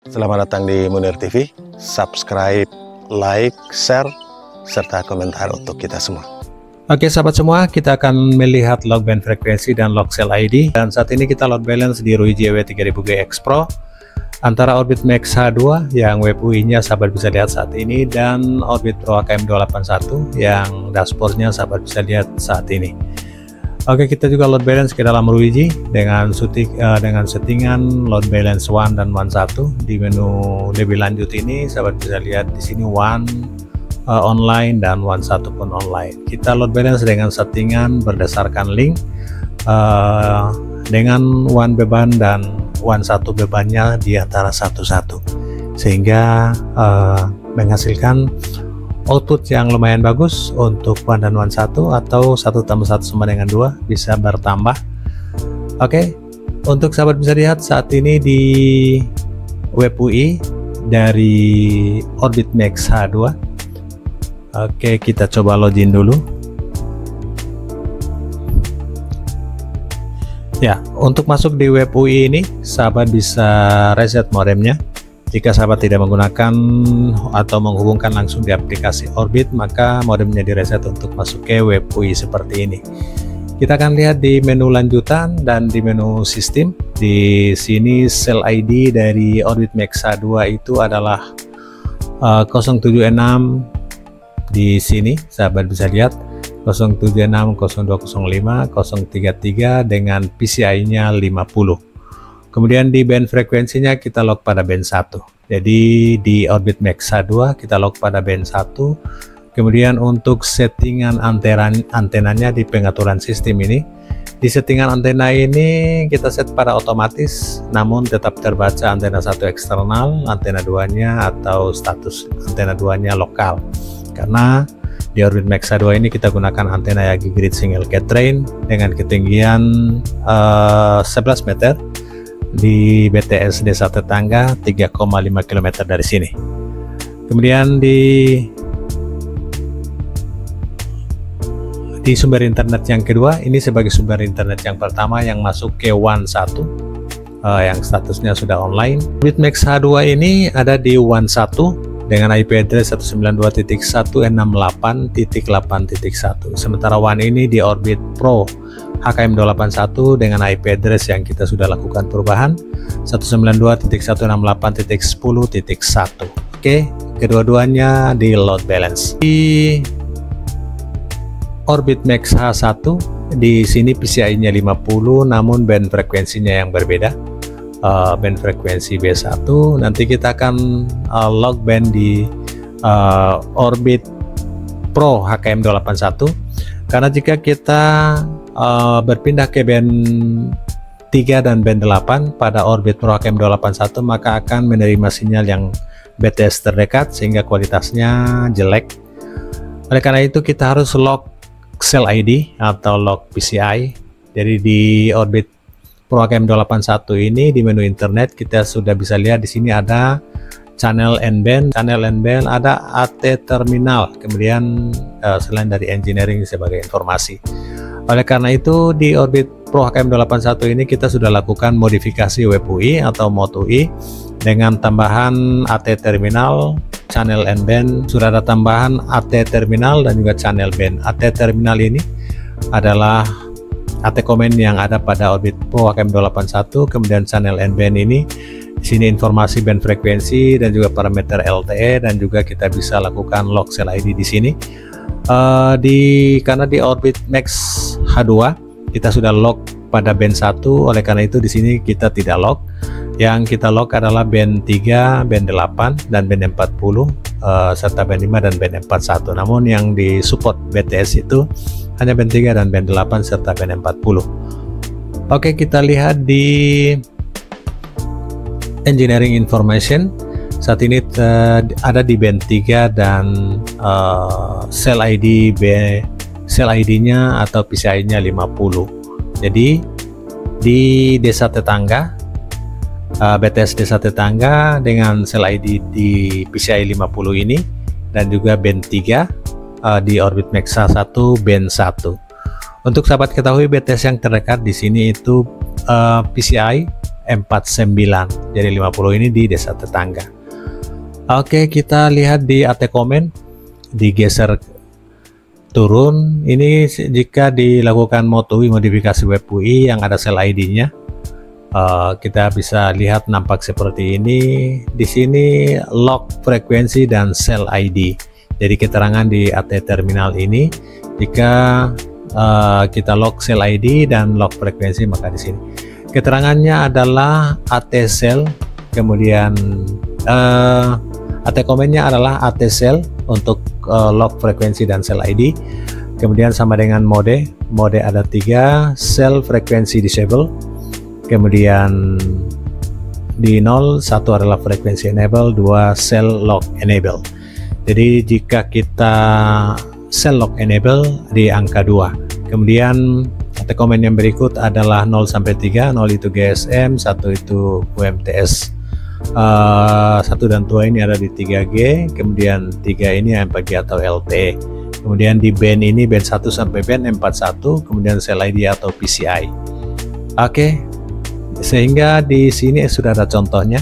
Selamat datang di Munir TV. Subscribe, like, share, serta komentar untuk kita semua. Oke sahabat semua, kita akan melihat log band frekuensi dan log cell ID. Dan saat ini kita load balance di Ruiji W3000GX Pro antara Orbit Max H2 yang WebUI-nya sahabat bisa lihat saat ini, dan Orbit Pro HKM281 yang dashboardnya sahabat bisa lihat saat ini. Oke, kita juga load balance ke dalam Ruiji dengan settingan load balance 1 dan 11. Di menu lebih lanjut ini sahabat bisa lihat di sini 1 online dan 11 pun online. Kita load balance dengan settingan berdasarkan link dengan 1 beban dan 11 bebannya di antara 1-1, sehingga menghasilkan output yang lumayan bagus untuk 1 dan 11, atau 1 tambah 1 sama dengan 2 bisa bertambah. Oke, untuk sahabat bisa lihat saat ini di WebUI dari Orbit Max H2. Oke, kita coba login dulu. Ya, untuk masuk di WebUI ini sahabat bisa reset modemnya. Jika sahabat tidak menggunakan atau menghubungkan langsung di aplikasi Orbit, maka modemnya direset untuk masuk ke WebUI seperti ini. Kita akan lihat di menu lanjutan dan di menu sistem. Di sini cell ID dari Orbit Max H2 itu adalah 076. Di sini sahabat bisa lihat 076, 0205, 033 dengan PCI-nya 50. Kemudian di band frekuensinya kita lock pada band 1. Jadi di Orbit Max H2 kita lock pada band 1. Kemudian untuk settingan antenanya di pengaturan sistem ini, di settingan antena ini kita set pada otomatis, namun tetap terbaca antena 1 eksternal, antena 2-nya atau status antena 2-nya lokal. Karena di Orbit Max H2 ini kita gunakan antena Yagi Grid Single Cat Train dengan ketinggian 11 meter di BTS Desa Tetangga 3,5 km dari sini. Kemudian di sumber internet yang kedua, ini sebagai sumber internet yang pertama yang masuk ke WAN 1 yang statusnya sudah online. Orbit Max H2 ini ada di WAN 1 dengan IP address 192.168.8.1. Sementara WAN ini di Orbit Pro HKM281 dengan IP address yang kita sudah lakukan perubahan 192.168.10.1. Oke, kedua-duanya di load balance. Di Orbit Max H1 di sini PCI-nya 50, namun band frekuensinya yang berbeda. Band frekuensi B1. Nanti kita akan log band di Orbit Pro HKM281, karena jika kita berpindah ke band 3 dan band 8 pada Orbit Pro HKM281, maka akan menerima sinyal yang BTS terdekat sehingga kualitasnya jelek. Oleh karena itu kita harus log cell ID atau log PCI. Jadi di Orbit Pro HKM281 ini di menu internet kita sudah bisa lihat di sini ada channel N-band, ada AT terminal, kemudian selain dari engineering sebagai informasi. Oleh karena itu di Orbit Pro HKM281 ini kita sudah lakukan modifikasi WebUI atau Mode UI dengan tambahan AT terminal, channel N-band, sudah ada tambahan AT terminal dan juga channel band. AT terminal ini adalah AT komen yang ada pada Orbit Pro HKM281, kemudian channel N-band ini di sini informasi band frekuensi dan juga parameter LTE, dan juga kita bisa lakukan log cell ID di sini. Karena di Orbit Max H2 kita sudah log pada band 1, oleh karena itu di sini kita tidak log. Yang kita log adalah band 3, band 8 dan band 40 serta band 5 dan band 41. Namun yang di support BTS itu hanya band 3 dan band 8 serta band 40. Oke, kita lihat di engineering information. Saat ini ada di band 3 dan cell ID-nya atau PCI-nya 50. Jadi di desa tetangga, BTS Desa Tetangga dengan cell ID di PCI 50 ini, dan juga band 3 di Orbit Max H1 band 1. Untuk sahabat ketahui BTS yang terdekat di sini itu PCI 49. Jadi 50 ini di desa tetangga. Oke, kita lihat di AT komen, digeser turun. Ini jika dilakukan modifikasi web UI yang ada sel ID-nya, kita bisa lihat nampak seperti ini. Di sini log frekuensi dan sel ID. Jadi keterangan di AT terminal ini, jika kita log sel ID dan log frekuensi, maka di sini keterangannya adalah AT sel, kemudian AT komennya adalah AT sel untuk log frekuensi dan sel ID, kemudian sama dengan mode ada 3, sel frekuensi disable, kemudian di 0, 1 adalah frekuensi enable, 2 sel log enable. Jadi jika kita sel log enable di angka 2, kemudian AT komen yang berikut adalah 0 sampai 3, 0 itu GSM, 1 itu UMTS 1 dan 2 ini ada di 3G, kemudian 3 ini MPG atau LTE, kemudian di band ini band 1 sampai band 41, kemudian sel ID atau PCI. Oke, sehingga di sini sudah ada contohnya.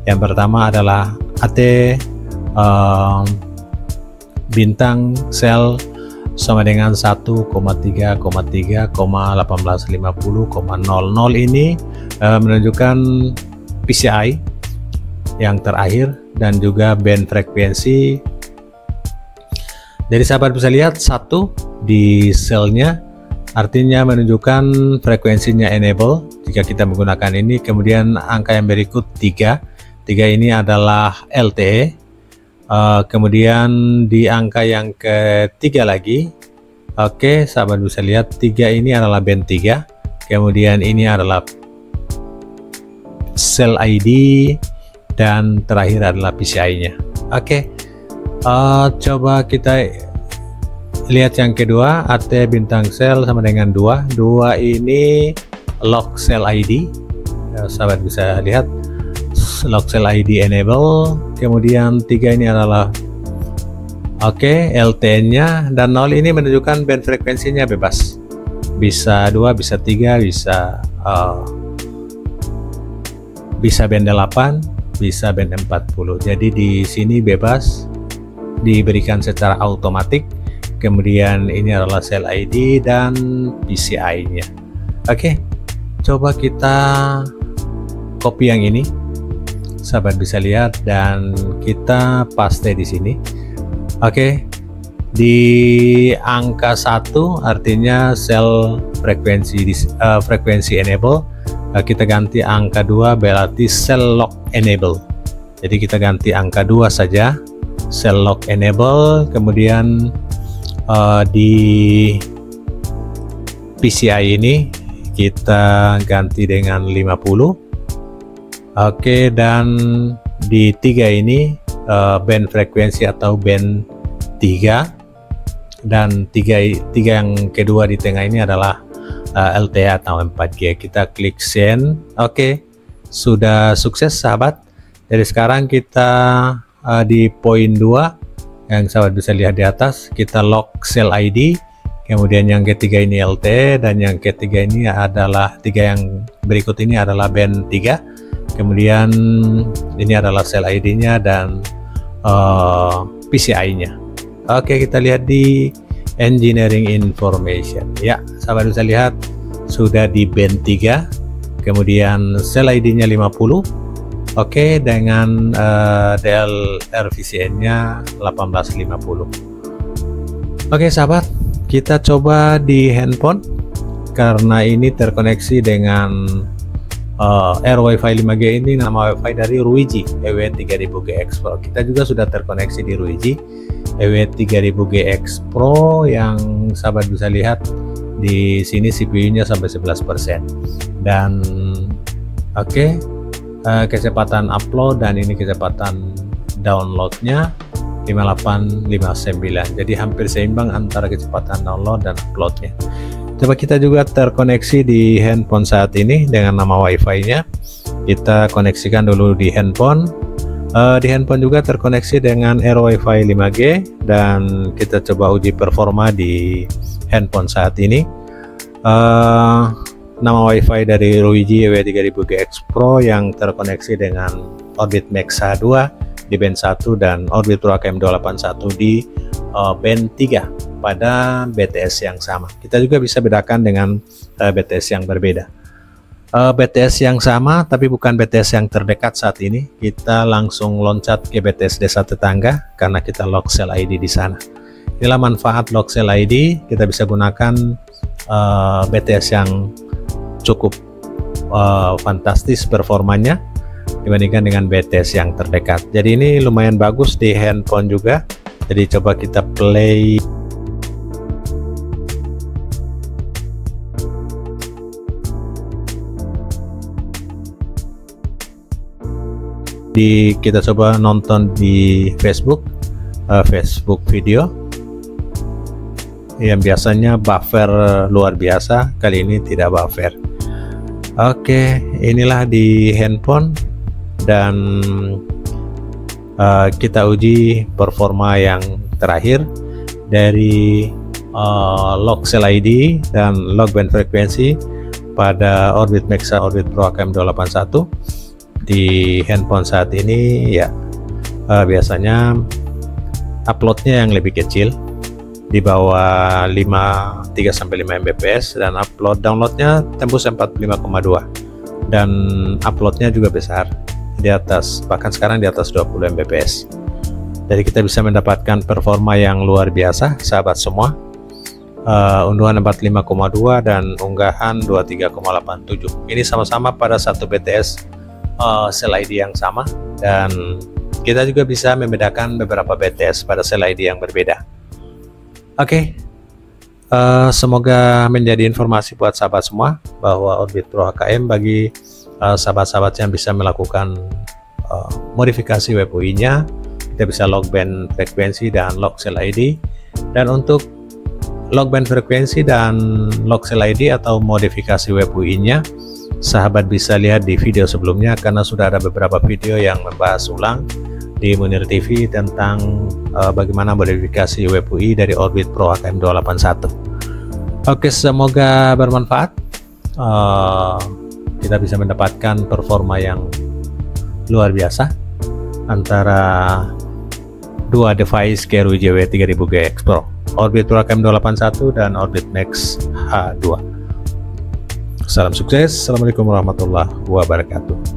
Yang pertama adalah AT bintang sel sama dengan 1,3,3,1850,00 ini menunjukkan PCI yang terakhir dan juga band frekuensi. Jadi sahabat bisa lihat 1 di selnya artinya menunjukkan frekuensinya enable jika kita menggunakan ini, kemudian angka yang berikut 3 ini adalah LTE. Kemudian di angka yang ketiga lagi, oke, sahabat bisa lihat 3 ini adalah band 3, kemudian ini adalah sel ID dan terakhir adalah PCI-nya. Oke, coba kita lihat yang kedua, AT bintang sel sama dengan 2 ini log sel ID. Sahabat bisa lihat log sel ID enable, kemudian 3 ini adalah LTE-nya, dan 0 ini menunjukkan band frekuensinya bebas, bisa 2, bisa 3, bisa band 8, bisa band 40. Jadi di sini bebas, diberikan secara otomatis. Kemudian ini adalah sel ID dan PCI-nya. Oke, coba kita copy yang ini, sahabat bisa lihat, dan kita paste di sini. Oke, di angka 1 artinya sel frekuensi enable, kita ganti angka 2 berarti sel log enable. Jadi kita ganti angka 2 saja, sel log enable, kemudian di PCI ini kita ganti dengan 50. Oke, dan di 3 ini band frekuensi atau band 3, dan 3 yang kedua di tengah ini adalah LTE atau 4G. Kita klik send. Oke, sudah sukses sahabat. Jadi sekarang kita di poin 2 yang sahabat bisa lihat di atas, kita log sel ID, kemudian yang ketiga ini LTE, dan yang ketiga ini adalah 3 yang berikut ini adalah band 3, kemudian ini adalah sel ID-nya dan PCI-nya. Oke, kita lihat di engineering information. Ya, sahabat bisa lihat sudah di band 3, kemudian sel ID-nya 50. Oke, dengan DLR VCN-nya 1850. Oke sahabat, kita coba di handphone karena ini terkoneksi dengan Air Wi-Fi 5G. Ini nama Wi-Fi dari Ruiji EW3000GX Pro. Kita juga sudah terkoneksi di Ruiji EW3000GX Pro yang sahabat bisa lihat di sini CPU-nya sampai 11%. Dan kecepatan upload dan ini kecepatan downloadnya 5859, jadi hampir seimbang antara kecepatan download dan uploadnya. Coba kita juga terkoneksi di handphone saat ini dengan nama Wi-Fi nya. Kita koneksikan dulu di handphone. Di handphone juga terkoneksi dengan Air Wi-Fi 5G, dan kita coba uji performa di handphone saat ini. nama WiFi dari Ruiji W3000GX Pro yang terkoneksi dengan Orbit Max H2 di band 1 dan Orbit Pro AKM281 di band 3 pada BTS yang sama. Kita juga bisa bedakan dengan BTS yang berbeda. BTS yang sama tapi bukan BTS yang terdekat saat ini. Kita langsung loncat ke BTS desa tetangga karena kita lock cell ID di sana. Inilah manfaat lock cell ID. Kita bisa gunakan BTS yang cukup fantastis performanya dibandingkan dengan BTS yang terdekat. Jadi ini lumayan bagus di handphone juga. Jadi coba kita play. Kita coba nonton di Facebook video yang biasanya buffer luar biasa, kali ini tidak buffer. Oke, inilah di handphone dan kita uji performa yang terakhir dari lock cell ID dan lock band frekuensi pada Orbit Max Orbit Pro AKM281 di handphone saat ini. Ya, biasanya uploadnya yang lebih kecil di bawah 3-5 Mbps dan downloadnya tembus 45,2 dan uploadnya juga besar di atas, bahkan sekarang di atas 20 Mbps. Jadi kita bisa mendapatkan performa yang luar biasa sahabat semua. Unduhan 45,2 dan unggahan 23,87. Ini sama-sama pada satu BTS cell ID yang sama, dan kita juga bisa membedakan beberapa BTS pada cell ID yang berbeda. Oke, semoga menjadi informasi buat sahabat semua bahwa Orbit Pro AKM bagi sahabat-sahabat yang bisa melakukan modifikasi WebUI-nya, kita bisa lock band frekuensi dan lock cell ID. Dan untuk lock band frekuensi dan lock cell ID atau modifikasi WebUI-nya, sahabat bisa lihat di video sebelumnya karena sudah ada beberapa video yang membahas ulang di Munir TV tentang bagaimana modifikasi WebUI dari Orbit Pro AKM281. Oke, semoga bermanfaat. Kita bisa mendapatkan performa yang luar biasa antara dua device Ruiji W3000GX Pro, Orbit Pro AKM281 dan Orbit Max H2. Salam sukses. Assalamualaikum warahmatullahi wabarakatuh.